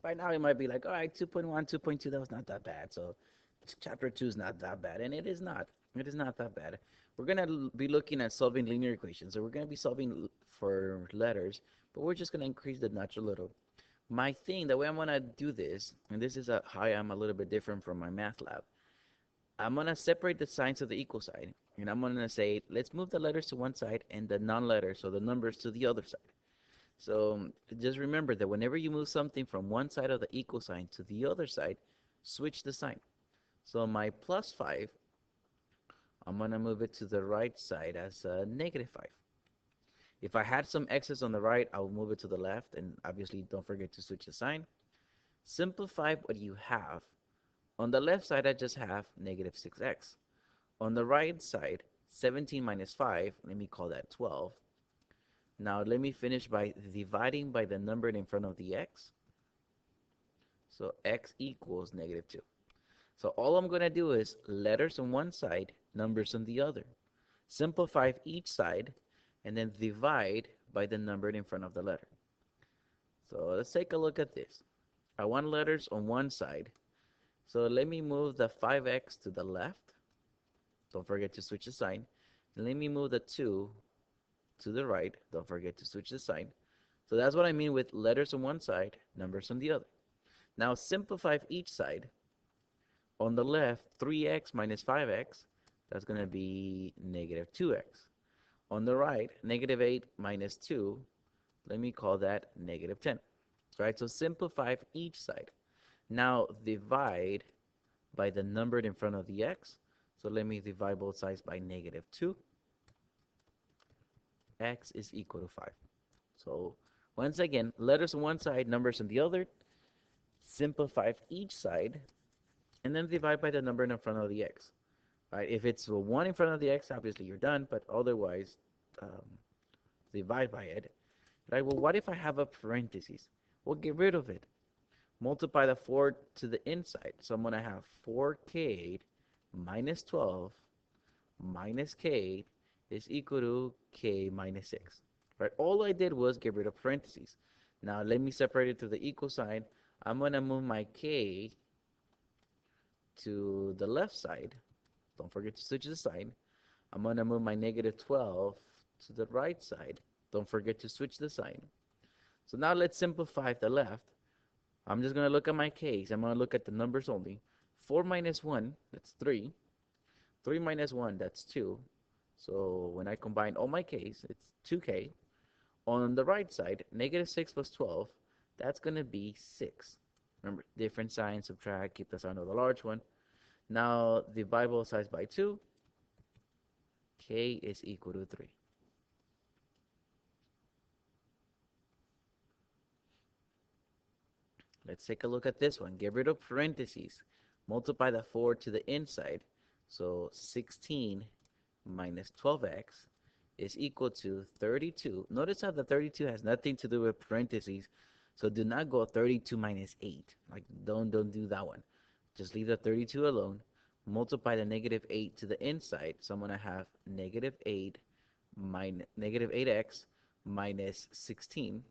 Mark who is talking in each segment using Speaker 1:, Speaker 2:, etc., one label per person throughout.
Speaker 1: Right now, it might be like, all right, 2.1, 2.2, that was not that bad. So chapter 2 is not that bad. And it is not. It is not that bad. We're going to be looking at solving linear equations. So we're going to be solving for letters, but we're just going to increase the notch a little. My thing, the way I'm going to do this, and this is how I'm a little bit different from my math lab. I'm going to separate the signs of the equal sign. And I'm going to say, let's move the letters to one side and the non-letters, so the numbers, to the other side. So just remember that whenever you move something from one side of the equal sign to the other side, switch the sign. So my plus 5, I'm going to move it to the right side as a negative 5. If I had some x's on the right, I'll move it to the left, and obviously don't forget to switch the sign. Simplify what you have. On the left side, I just have negative 6x. On the right side, 17 minus 5, let me call that 12. Now let me finish by dividing by the number in front of the x. So x equals negative 2. So all I'm going to do is letters on one side, numbers on the other. Simplify each side, and then divide by the number in front of the letter. So let's take a look at this. I want letters on one side. So let me move the 5x to the left. Don't forget to switch the sign. And let me move the 2 to the right. Don't forget to switch the sign. So that's what I mean with letters on one side, numbers on the other. Now simplify each side. On the left, 3x minus 5x, that's going to be negative 2x. On the right, negative 8 minus 2, let me call that negative 10. Right, so simplify each side. Now divide by the number in front of the x. So let me divide both sides by negative 2. X is equal to 5. So once again, letters on one side, numbers on the other. Simplify each side, and then divide by the number in front of the x. Right? If it's a 1 in front of the x, obviously you're done, but otherwise, um, divide by it. Right? Well, what if I have a parenthesis? Well, get rid of it. Multiply the 4 to the inside. So I'm going to have 4k minus 12 minus k is equal to k minus 6. Right? All I did was get rid of parentheses. Now let me separate it to the equal sign. I'm going to move my k to the left side. Don't forget to switch the sign. I'm going to move my negative 12 to the right side. Don't forget to switch the sign. So now let's simplify the left. I'm just going to look at my case. I'm going to look at the numbers only. 4 minus 1, that's 3. 3 minus 1, that's 2. So when I combine all my k's, it's 2k. On the right side, negative 6 plus 12, that's going to be 6. Remember, different sign, subtract, keep the sign of the large one. Now divide both sides by 2. K is equal to 3. Let's take a look at this one. Get rid of parentheses. Multiply the 4 to the inside. So 16 minus 12x is equal to 32. Notice how the 32 has nothing to do with parentheses. So do not go 32 minus 8. Like, don't do that one. Just leave the 32 alone. Multiply the negative 8 to the inside. So I'm going to have negative 8 minus negative 8x minus 16.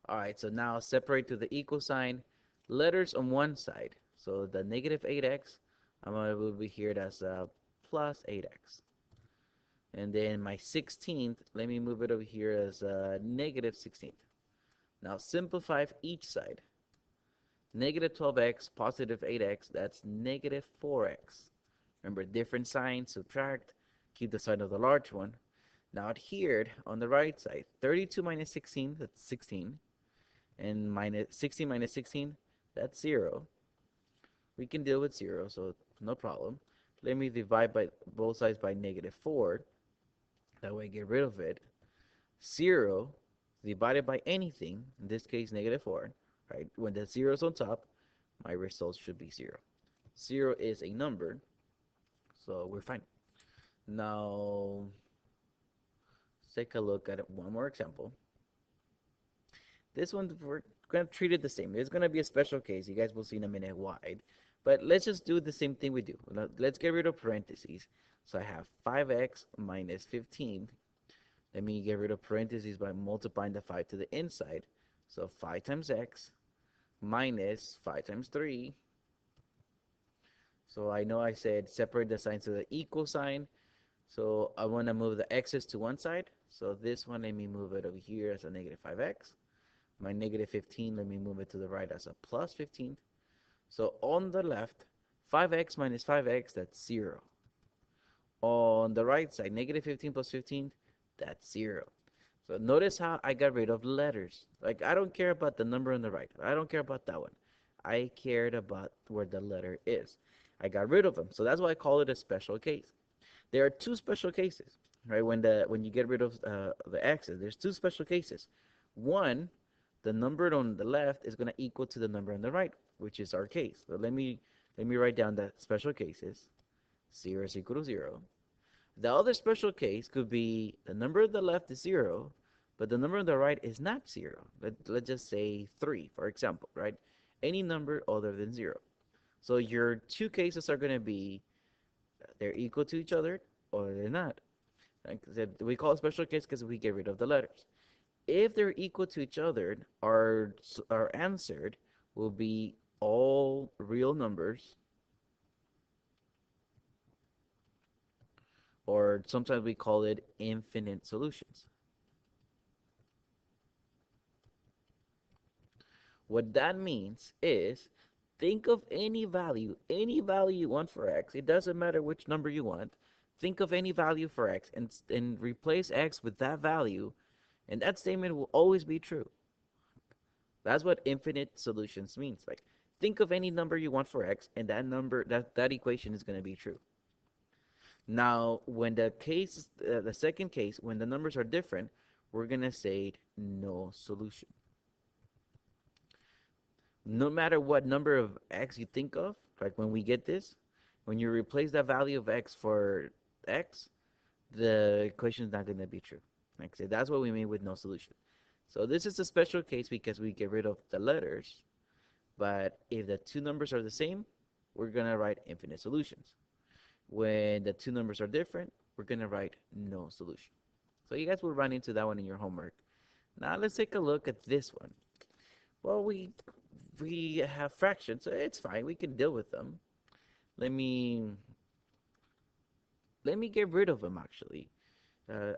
Speaker 1: All right, so now separate to the equal sign. Letters on one side. So the negative 8x, I'm going to move it here as plus 8x. And then my 16th, let me move it over here as negative 16th. Now simplify each side. Negative 12x, positive 8x, that's negative 4x. Remember, different signs, subtract, keep the sign of the large one. Now here on the right side, 32 minus 16, that's 16. And minus 16 minus 16, that's 0. We can deal with 0, so no problem. Let me divide by both sides by negative 4. That way, get rid of it. 0 divided by anything, in this case, negative 4. Right? When the 0 is on top, my result should be 0. 0 is a number, so we're fine. Now, let's take a look at one more example. This one, we're going to treat it the same. It's going to be a special case. You guys will see in a minute why. But let's just do the same thing we do. Let's get rid of parentheses. So I have 5x minus 15. Let me get rid of parentheses by multiplying the 5 to the inside. So 5 times x minus 5 times 3. So I know I said separate the signs to the equal sign. So I want to move the x's to one side. So this one, let me move it over here as a negative 5x. My negative 15, let me move it to the right as a plus 15. So on the left, 5x minus 5x, that's 0. On the right side, negative 15 plus 15, that's 0. So notice how I got rid of letters. Like, I don't care about the number on the right. I don't care about that one. I cared about where the letter is. I got rid of them. So that's why I call it a special case. There are two special cases, right? When you get rid of the x's, there's two special cases. One, the number on the left is going to equal to the number on the right, which is our case. So let me write down the special cases. 0 is equal to 0. The other special case could be the number on the left is 0, but the number on the right is not 0. Let's just say 3, for example, right? Any number other than 0. So your two cases are going to be they're equal to each other or they're not. Like I said, we call it special case because we get rid of the letters. If they're equal to each other, our answer will be all real numbers, or sometimes we call it infinite solutions. What that means is think of any value you want for x. It doesn't matter which number you want. Think of any value for x and replace x with that value, and that statement will always be true. That's what infinite solutions means. Like, think of any number you want for x, and that equation is going to be true. Now, when the second case, when the numbers are different, we're going to say no solution. No matter what number of x you think of, like when we get this, when you replace that value of x for x, the equation is not going to be true. Like I said, that's what we mean with no solution. So this is a special case because we get rid of the letters. But if the two numbers are the same, we're going to write infinite solutions. When the two numbers are different, we're going to write no solution. So you guys will run into that one in your homework. Now let's take a look at this one. Well, we have fractions, so it's fine. We can deal with them. Let me let me get rid of them actually.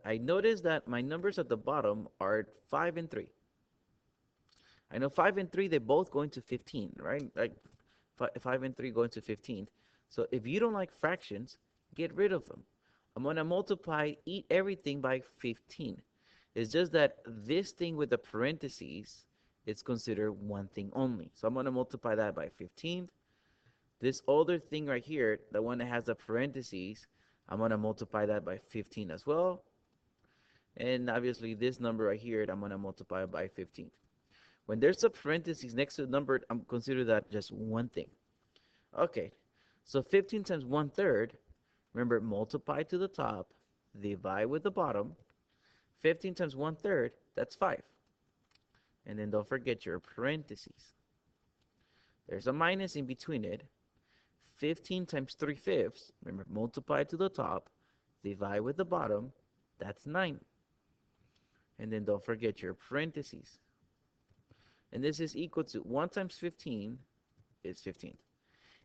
Speaker 1: I noticed that my numbers at the bottom are 5 and 3. I know 5 and 3, they both go into 15, right? Like 5 and 3 go into 15. So if you don't like fractions, get rid of them. I'm going to multiply everything by 15. It's just that this thing with the parentheses is considered one thing only. So I'm going to multiply that by 15. This other thing right here, the one that has the parentheses, I'm going to multiply that by 15 as well. And obviously this number right here, I'm going to multiply by 15. When there's a parentheses next to the number, I'm consider that just one thing. Okay, so 15 times 1/3, remember, multiply to the top, divide with the bottom. 15 times 1/3, that's 5. And then don't forget your parentheses. There's a minus in between it. 15 times 3/5, remember, multiply to the top, divide with the bottom, that's 9. And then don't forget your parentheses. And this is equal to 1 times 15 is 15.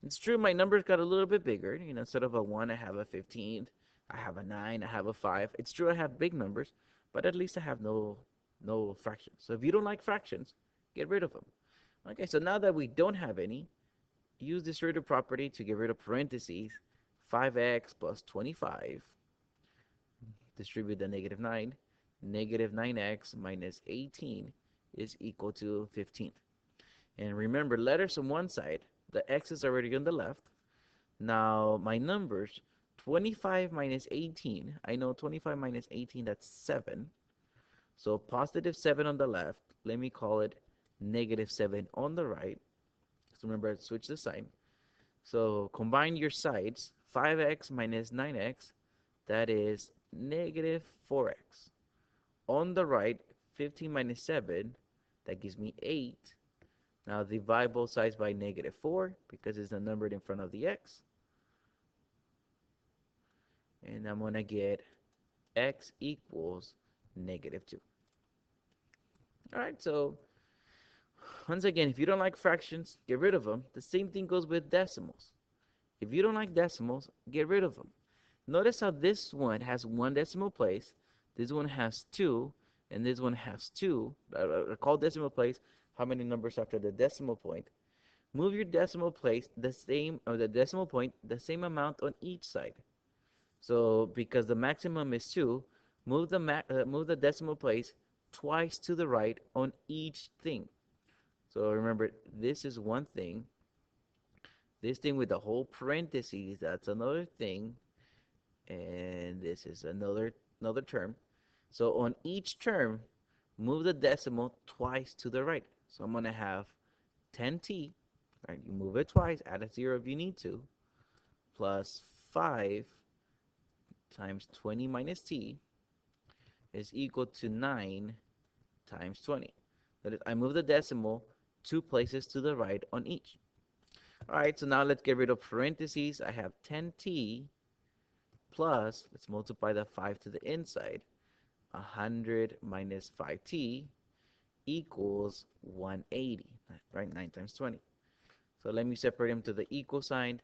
Speaker 1: It's true, my numbers got a little bit bigger. You know, instead of a 1, I have a 15. I have a 9. I have a 5. It's true, I have big numbers, but at least I have no fractions. So if you don't like fractions, get rid of them. Okay, so now that we don't have any, use this distributive property to get rid of parentheses. 5x plus 25. Distribute the negative 9. Negative 9x minus 18 is equal to 15. And remember, letters on one side, the x is already on the left. Now, my numbers, 25 minus 18, I know 25 minus 18, that's 7. So positive 7 on the left, let me call it negative 7 on the right. So remember, switch the sign. So combine your sides, 5x minus 9x, that is negative 4x. On the right, 15 minus 7, that gives me 8. Now divide both sides by negative 4 because it's the number in front of the x. And I'm going to get x equals negative 2. All right, so Once again, if you don't like fractions, get rid of them. The same thing goes with decimals. If you don't like decimals, get rid of them. Notice how this one has one decimal place, this one has two, and this one has two. Call decimal place how many numbers after the decimal point. Move your decimal place the same, or the decimal point the same amount on each side. So because the maximum is 2, move the decimal place twice to the right on each thing. So remember, this is one thing. This thing with the whole parentheses, that's another thing. And this is another term. So on each term, move the decimal twice to the right. So I'm going to have 10t, right? You move it twice, add a 0 if you need to, plus 5 times 20 minus t is equal to 9 times 20. That is, I move the decimal 2 places to the right on each. All right, so now let's get rid of parentheses. I have 10t plus, let's multiply the 5 to the inside, 100 minus 5t equals 180, right? 9 times 20. So let me separate them to the equal sign.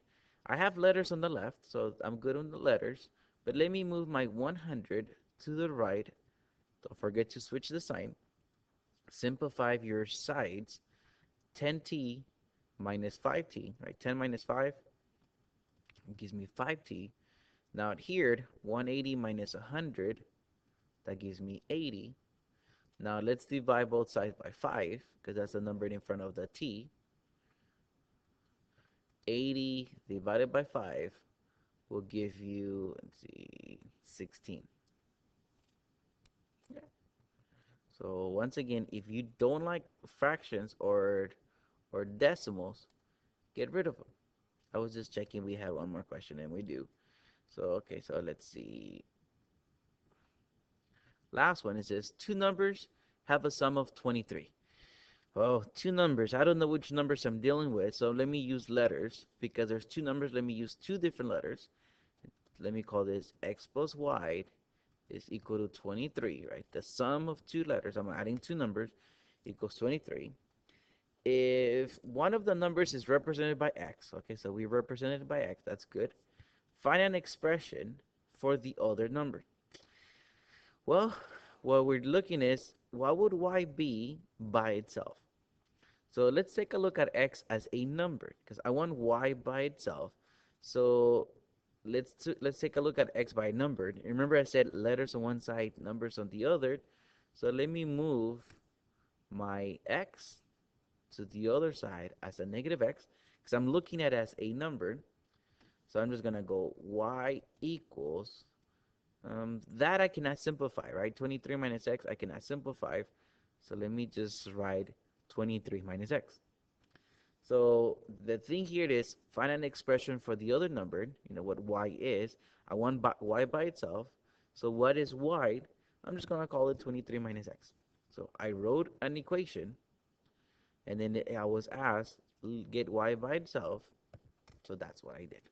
Speaker 1: I have letters on the left, so I'm good on the letters. But let me move my 100 to the right. Don't forget to switch the sign. Simplify your sides. 10t minus 5t, right? 10 minus 5 gives me 5t. Now here, 180 minus 100, that gives me 80. Now let's divide both sides by 5, because that's the number in front of the t. 80 divided by 5 will give you, let's see, 16. Yeah. So once again, if you don't like fractions or decimals, get rid of them. I was just checking we have one more question, and we do. So okay, so let's see. Last one, it says two numbers have a sum of 23. Oh, two numbers. I don't know which numbers I'm dealing with, so let me use letters. Because there's two numbers, let me use two different letters. Let me call this x plus y is equal to 23, right? The sum of two letters, I'm adding two numbers, equals 23. If one of the numbers is represented by x, okay, so we represented by x, that's good. Find an expression for the other number. Well, what we're looking is, what would y be by itself? So let's take a look at x as a number, because I want y by itself. So let's take a look at x by number. Remember I said letters on one side, numbers on the other. So let me move my x to the other side as a negative x, because I'm looking at it as a number. So I'm just going to go y equals, that I cannot simplify, right? 23 minus x, I cannot simplify. So let me just write 23 minus x. So the thing here is find an expression for the other number, you know what y is. I want y by itself. So what is y? I'm just going to call it 23 minus x. So I wrote an equation, and then I was asked, get y by itself. So that's what I did.